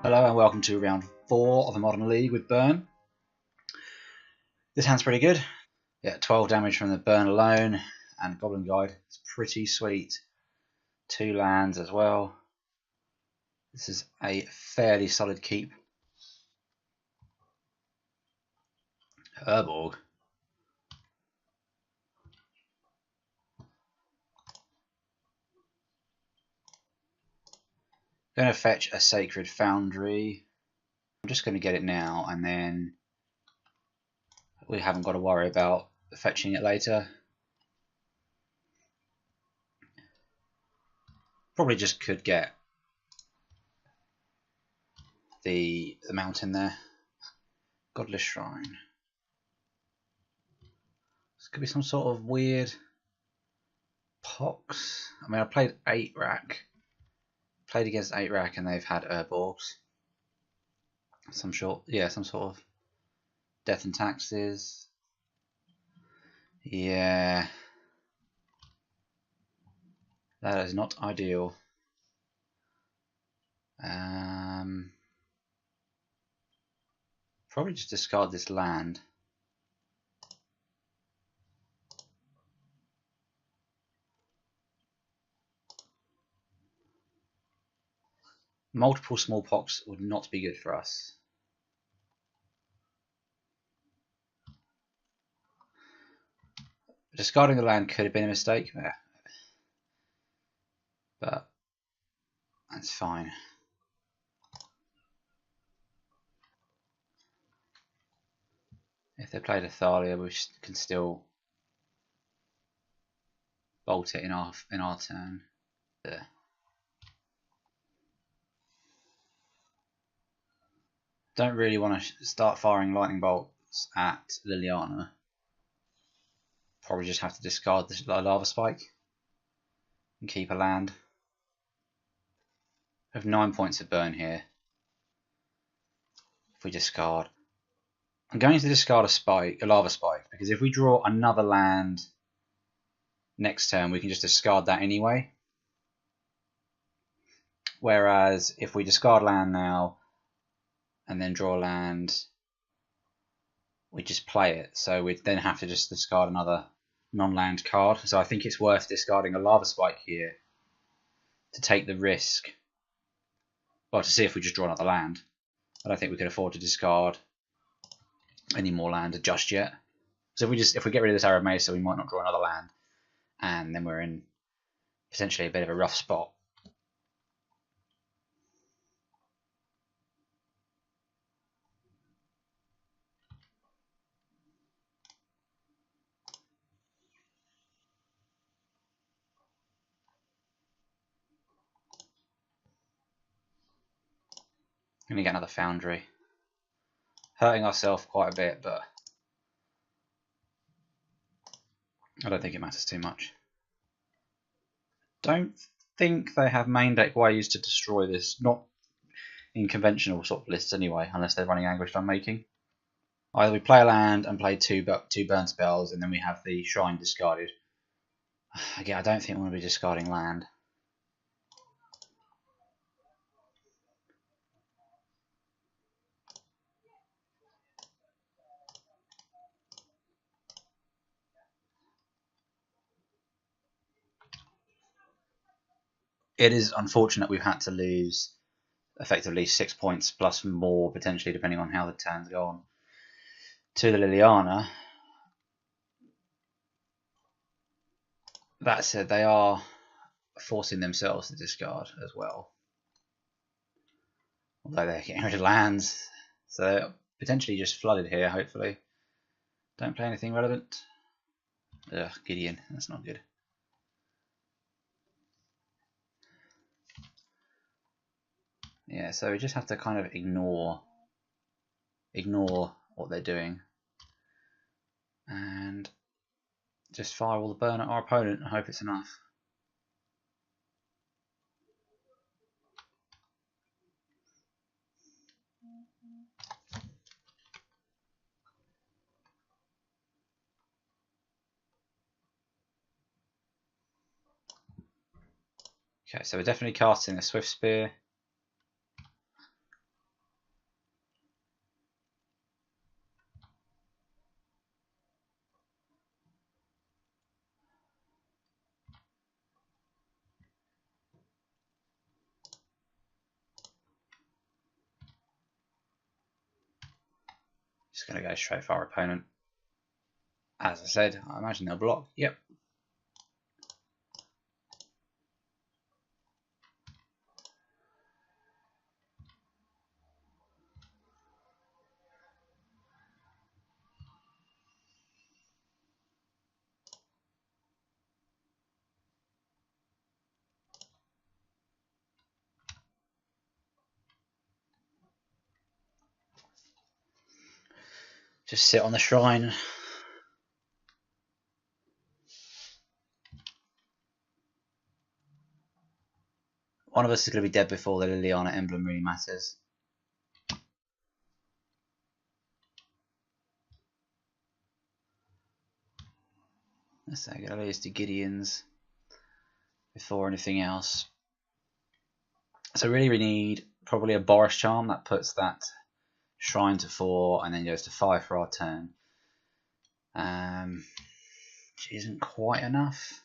Hello and welcome to round 4 of the Modern League with Burn. This hand's pretty good. Yeah, 12 damage from the Burn alone, and Goblin Guide. It's pretty sweet. 2 lands as well. This is a fairly solid keep. Urborg. Going to fetch a Sacred Foundry. I'm just going to get it now, and then we haven't got to worry about fetching it later. Probably just could get the mountain there. Godless Shrine. This could be some sort of weird pox. I mean, I played 8 rack. Played against 8 rack and they've had Urborgs. Some sort of Death and Taxes. Yeah. That is not ideal. Probably just discard this land. Multiple smallpox would not be good for us. Discarding the land could have been a mistake, but that's fine. If they played a Thalia, we can still bolt it in our turn. There. Don't really want to start firing lightning bolts at Liliana. Probably just have to discard the lava spike and keep a land. We have 9 points of burn here. If we discard, I'm going to discard a lava spike, because if we draw another land next turn, we can just discard that anyway. Whereas if we discard land now and then draw land, we just play it. So we'd then have to just discard another non-land card. So I think it's worth discarding a lava spike here to take the risk. Well, to see if we just draw another land. I don't think we can afford to discard any more land just yet. So if we get rid of this Arid Mesa, we might not draw another land, and then we're in potentially a bit of a rough spot. Gonna get another Foundry. Hurting ourselves quite a bit, but I don't think it matters too much. Don't think they have main deck ways to destroy this, not in conventional sort of lists anyway, unless they're running Anguished Unmaking. Either we play a land and play two burn spells, and then we have the Shrine discarded. Again, I don't think we want to be discarding land. It is unfortunate we've had to lose effectively 6 points plus more potentially, depending on how the turns go on, to the Liliana. That said, they are forcing themselves to discard as well. Although they're getting rid of lands, so they're potentially just flooded here, hopefully. Don't play anything relevant. Ugh, Gideon, that's not good. Yeah, so we just have to kind of ignore what they're doing and just fire all the burn at our opponent and hope it's enough. Okay, so we're definitely casting a Swiftspear. Just going to go straight for our opponent. As I said, I imagine they'll block. Yep. Just sit on the shrine. One of us is going to be dead before the Liliana emblem really matters. Let's say get these to Gideon's before anything else. So really we need probably a Boros Charm that puts that shrine to 4 and then goes to 5 for our turn. Which isn't quite enough.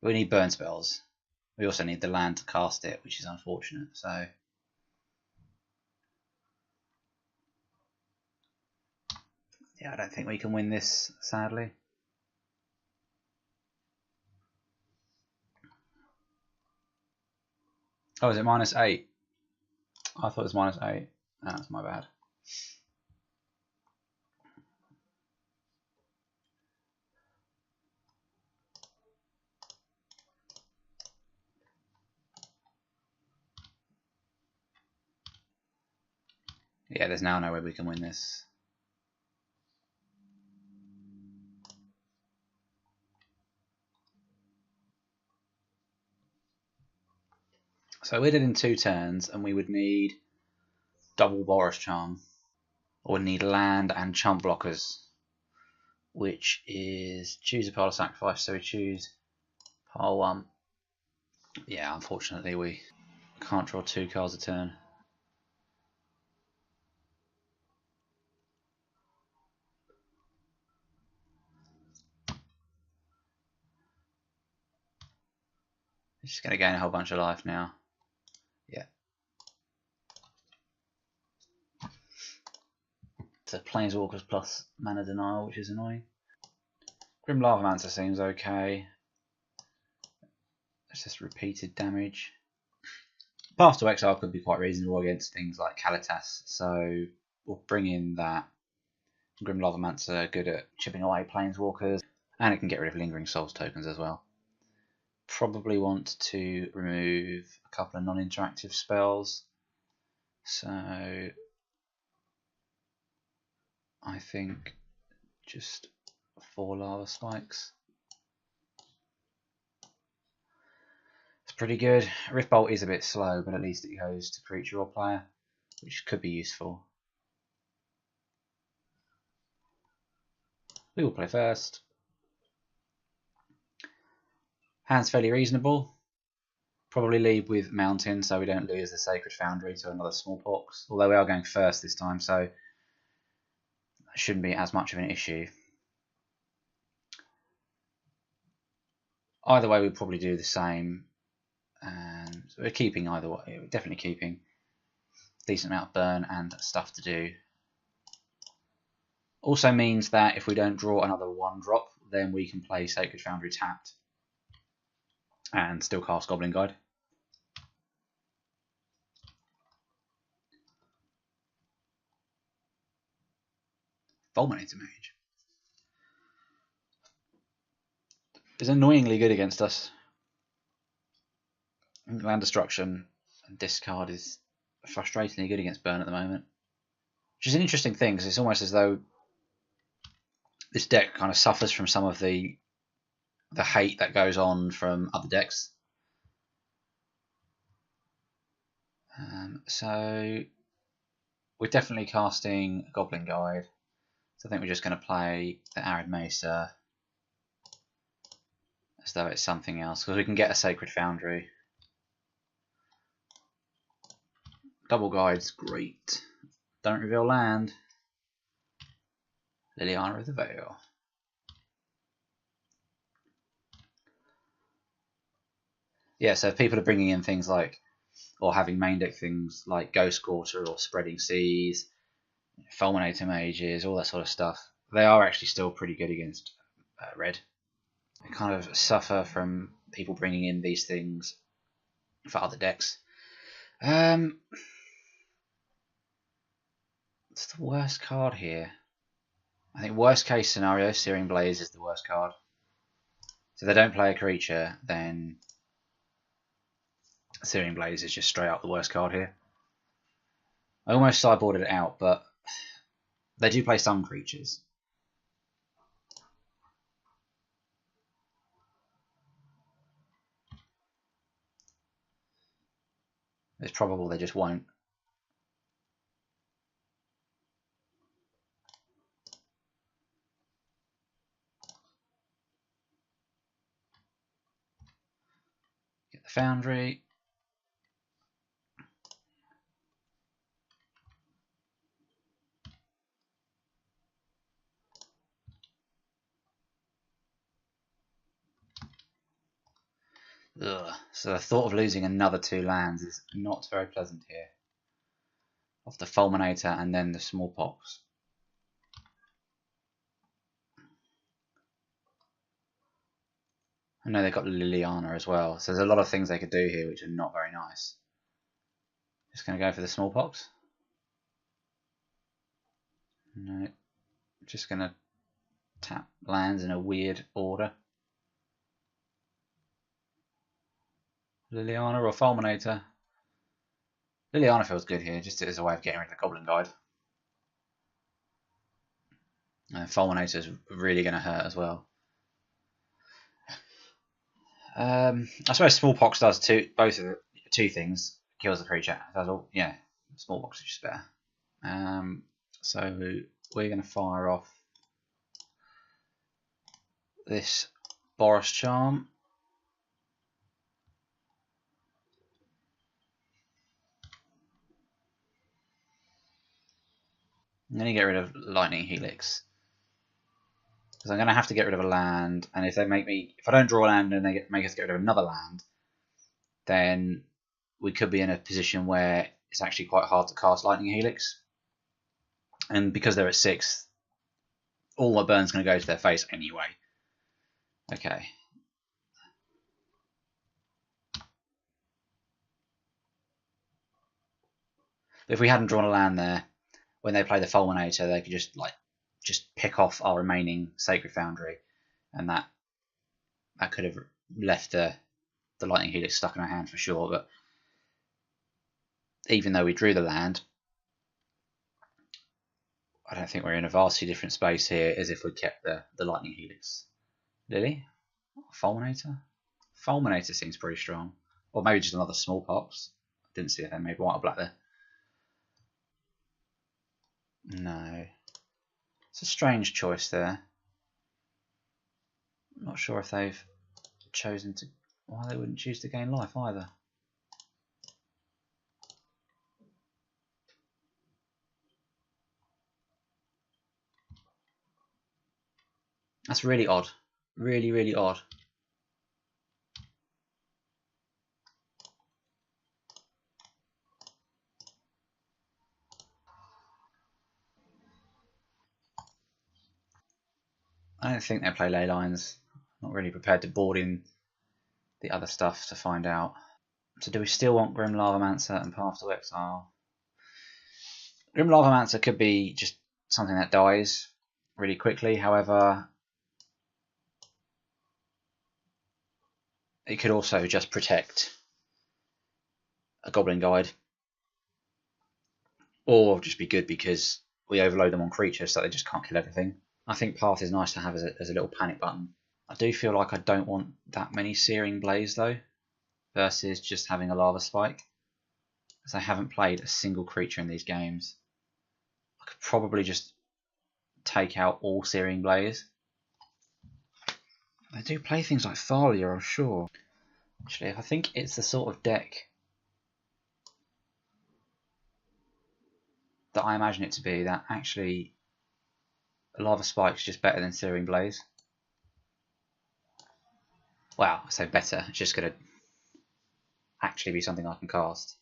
We need burn spells. We also need the land to cast it, which is unfortunate. So yeah, I don't think we can win this, sadly. Oh, is it -8? I thought it was -8. Oh, that's my bad. Yeah, there's now no way we can win this. So we did in 2 turns, and we would need double Boros Charm, or need land and chump blockers, which is choose a pile of sacrifice. So we choose pile 1. Yeah, unfortunately we can't draw 2 cards a turn. It's just going to gain a whole bunch of life now. Yeah. So Planeswalkers plus mana denial, which is annoying. Grim Lavamancer seems okay. It's just repeated damage. Path to Exile could be quite reasonable against things like Kalitas, so we'll bring in that. Grim Lavamancer, good at chipping away Planeswalkers, and it can get rid of Lingering Souls tokens as well. Probably want to remove a couple of non-interactive spells, so I think just 4 Lava Spikes. It's pretty good. Rift Bolt is a bit slow, but at least it goes to creature or player, which could be useful. We will play first. Hand's fairly reasonable. Probably lead with Mountain so we don't lose the Sacred Foundry to another Smallpox. Although we are going first this time, so it shouldn't be as much of an issue. Either way, we'd probably do the same. And we're keeping either way. We're definitely keeping decent amount of burn and stuff to do. Also means that if we don't draw another 1-drop, then we can play Sacred Foundry tapped and still cast Goblin Guide. Fulminator Mage is annoyingly good against us. Land Destruction and Discard is frustratingly good against burn at the moment, which is an interesting thing because it's almost as though this deck kind of suffers from some of the hate that goes on from other decks. So we're definitely casting Goblin Guide. So I think we're just going to play the Arid Mesa as though it's something else, because we can get a Sacred Foundry. Double Guide's great. Don't reveal land. Liliana of the Veil. Yeah, so if people are bringing in things like, or having main deck things like Ghost Quarter or Spreading Seas, Fulminator mages, all that sort of stuff. They are actually still pretty good against red. They kind of suffer from people bringing in these things for other decks. What's the worst card here? I think worst case scenario, Searing Blaze is the worst card. So if they don't play a creature, then Searing Blaze is just straight up the worst card here. I almost sideboarded it out, but they do play some creatures. It's probable they just won't. Get the Foundry. Ugh. So the thought of losing another 2 lands is not very pleasant here. Off the Fulminator and then the Smallpox. I know they've got Liliana as well, so there's a lot of things they could do here which are not very nice. Just going to go for the Smallpox. No, just going to tap lands in a weird order. Liliana or Fulminator. Liliana feels good here, just as a way of getting rid of the Goblin Guide. And Fulminator's really going to hurt as well. I suppose Smallpox does both of the 2 things. Kills the creature. Does all, yeah, Smallpox is just better. So we're going to fire off this Boros Charm. And then you get rid of Lightning Helix. Because I'm going to have to get rid of a land, and if I don't draw a land and they make us get rid of another land, then we could be in a position where it's actually quite hard to cast Lightning Helix. And because they're at 6, all my burn's going to go to their face anyway. Okay. But if we hadn't drawn a land there, when they play the Fulminator, they could just pick off our remaining Sacred Foundry, and that could have left the Lightning Helix stuck in our hand for sure. But even though we drew the land, I don't think we're in a vastly different space here as if we kept the Lightning Helix. Lily? Fulminator? Fulminator seems pretty strong. Or maybe just another Smallpox. I didn't see if they made white or black there. No. It's a strange choice there. I'm not sure if they've chosen to... Why they wouldn't choose to gain life either. That's really odd. Really, really odd. I don't think they play ley lines. Not really prepared to board in the other stuff to find out. So do we still want Grim Lavamancer and Path to Exile? Grim Lavamancer could be just something that dies really quickly. However, it could also just protect a Goblin Guide. Or just be good because we overload them on creatures so they just can't kill everything. I think Path is nice to have as a little panic button. I do feel like I don't want that many Searing Blaze though, versus just having a Lava Spike. Because I haven't played a single creature in these games. I could probably just take out all Searing Blaze. They do play things like Thalia, I'm sure. Actually, I think it's the sort of deck that I imagine it to be, that actually Lava Spike's just better than Searing Blaze. Well, I say better, it's just going to actually be something I can cast.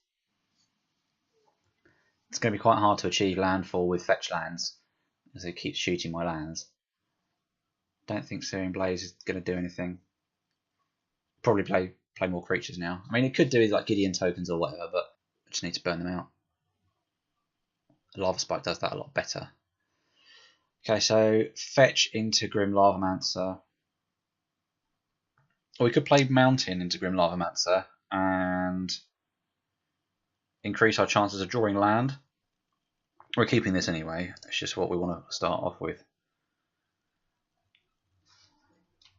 It's going to be quite hard to achieve landfall with fetch lands, as it keeps shooting my lands. Don't think Searing Blaze is going to do anything. Probably play more creatures now. I mean, it could do with like Gideon tokens or whatever, but I just need to burn them out. Lava Spike does that a lot better. Okay, so fetch into Grim Lavamancer. Or we could play Mountain into Grim Lavamancer and increase our chances of drawing land. We're keeping this anyway. It's just what we want to start off with.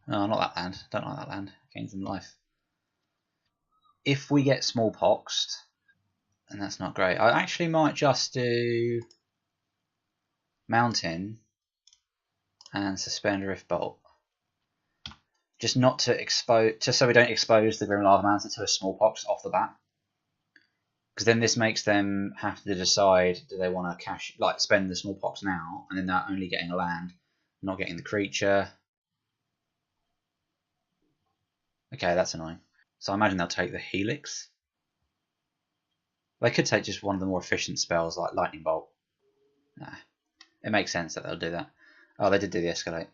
No, not that land. Don't like that land. Gains in life. If we get smallpoxed, and that's not great, I actually might just do Mountain and suspend Rift Bolt. Just not to expose, just so we don't expose the Grim Lavamancer to a smallpox off the bat. Because then this makes them have to decide, do they want to spend the smallpox now, and then they're only getting a land, not getting the creature. Okay, that's annoying. So I imagine they'll take the Helix. They could take just one of the more efficient spells like Lightning Bolt. Nah, it makes sense that they'll do that. Oh, they did do the Escalate.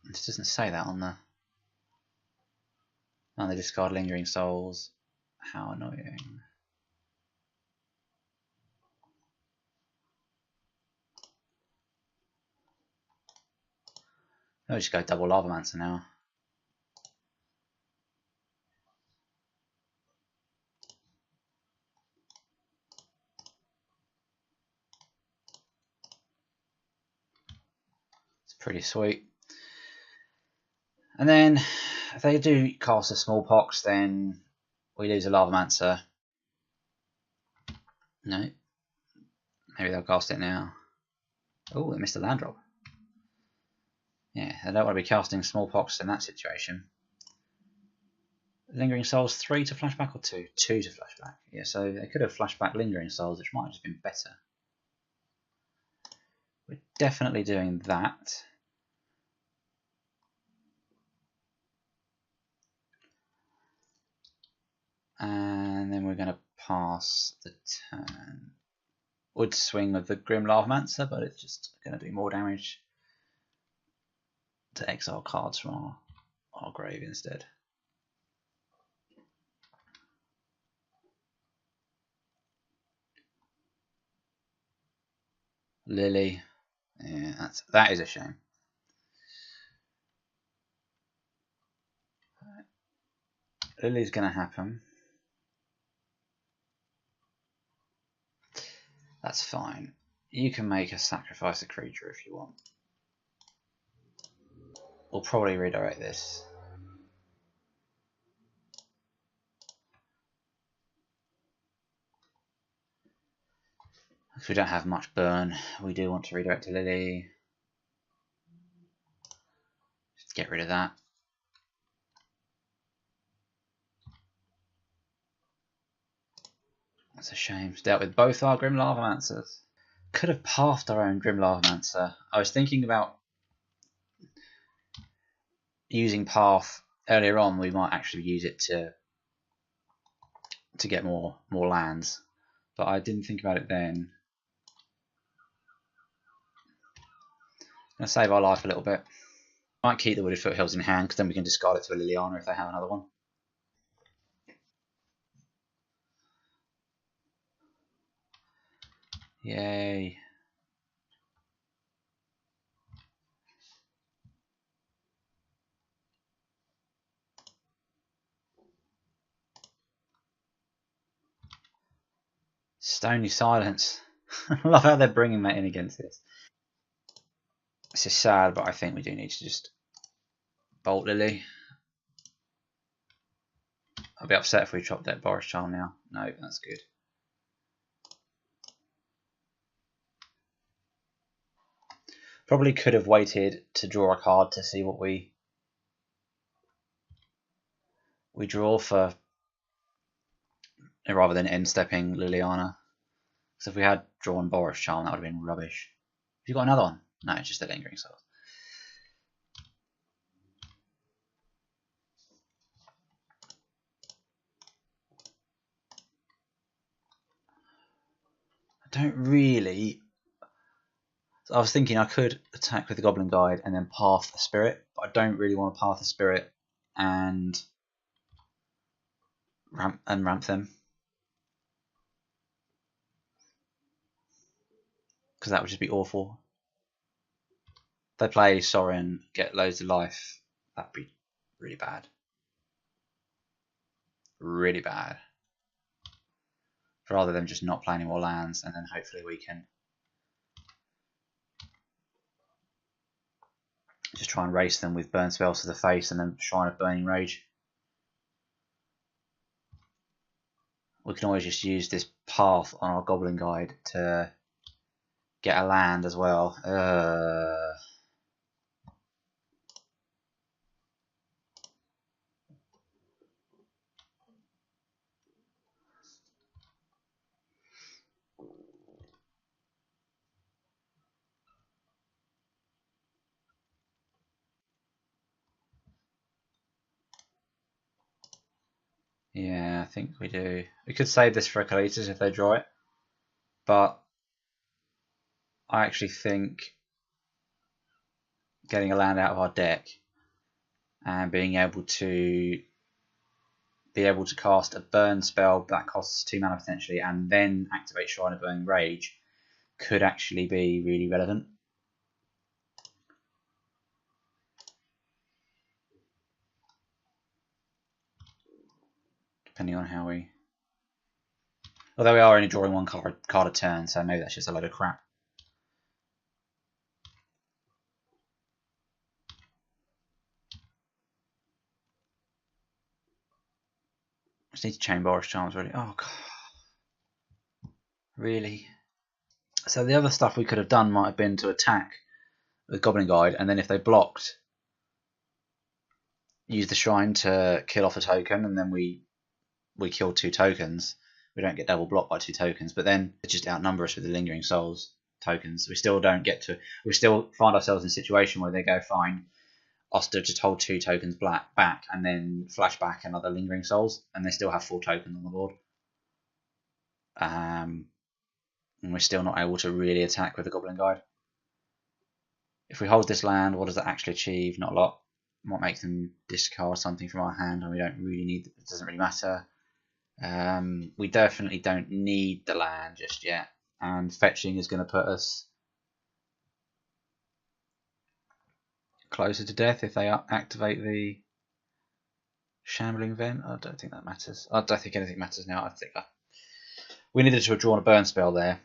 It just doesn't say that on the... Oh, they discard Lingering Souls. How annoying. I'll just go double Lavamancer now. It's pretty sweet. And then, if they do cast a Smallpox, then we lose a Lavamancer. No. Maybe they'll cast it now. Oh, they missed a land drop. Yeah, I don't want to be casting Smallpox in that situation. Lingering Souls 3 to flashback or 2? 2 to flashback. Yeah, so they could have flashback Lingering Souls, which might have just been better. We're definitely doing that. And then we're going to pass the turn. Would swing with the Grim Lavamancer, but it's just going to do more damage to exile cards from our grave instead. Lily, yeah, that is a shame. Lily's going to happen. That's fine. You can make a sacrifice a creature if you want. We'll probably redirect this. If we don't have much burn, we do want to redirect to Lily. Just get rid of that. That's a shame. Dealt with both our Grim Lavamancers. Could have pathed our own Grim Lavamancer. I was thinking about using Path earlier on. We might actually use it to get more lands, but I didn't think about it then. I'm going to save our life a little bit. Might keep the Wooded Foothills in hand because then we can discard it to a Liliana if they have another one. Yay. Stony Silence. I love how they're bringing that in against this. This is sad, but I think we do need to just bolt Lily. I'll be upset if we drop that Boros Charm now. No, that's good. Probably could have waited to draw a card to see what we draw for, rather than end stepping Liliana. So if we had drawn Boros Charm, that would have been rubbish. Have you got another one? No, it's just the Lingering Souls. I don't really. I was thinking I could attack with the Goblin Guide and then Path the Spirit, but I don't really want to Path the Spirit and ramp them, because that would just be awful. If they play Sorin, get loads of life, that'd be really bad. Really bad. Rather than just not playing any more lands, and then hopefully we can just try and race them with burn spells to the face and then Shrine of Burning Rage. We can always just use this path on our Goblin Guide to get a land as well. Yeah, I think we do. We could save this for Kalitas if they draw it, but I actually think getting a land out of our deck and being able to cast a burn spell that costs 2 mana potentially, and then activate Shrine of Burning Rage could actually be really relevant. Depending on how we... Although we are only drawing one card a turn, so maybe that's just a load of crap. Just need to chain Boros Charms, really. Oh, God. Really? So the other stuff we could have done might have been to attack with Goblin Guide, and then if they blocked, use the Shrine to kill off a token, and then we kill 2 tokens. We don't get double blocked by 2 tokens, but then they just outnumber us with the Lingering Souls tokens. We still don't get to... We still find ourselves in a situation where they go, fine, Oster just hold 2 tokens back and then flash back another Lingering Souls, and they still have 4 tokens on the board. And we're still not able to really attack with the Goblin Guide. If we hold this land, what does that actually achieve? Not a lot. Might make them discard something from our hand, and we don't really need it. It doesn't really matter. We definitely don't need the land just yet, and fetching is going to put us closer to death if they activate the Shambling Vent. I don't think that matters. I don't think anything matters now. I think we needed to have drawn a burn spell there.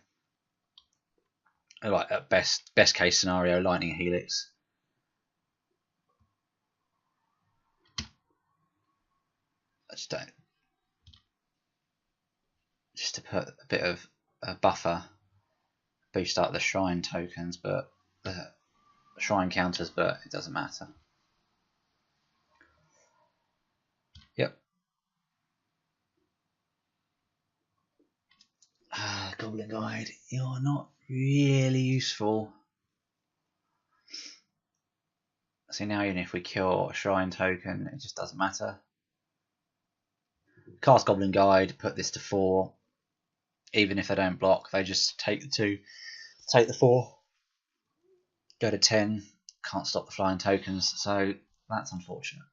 Like at best case scenario, Lightning Helix. I just don't. Just to put a bit of a buffer, boost up the Shrine tokens, but the Shrine counters, but it doesn't matter. Yep. Goblin Guide, you're not really useful. See, now even if we kill a Shrine token, it just doesn't matter. Cast Goblin Guide, put this to 4. Even if they don't block, they just take the 2, take the 4, go to 10. Can't stop the flying tokens, so that's unfortunate.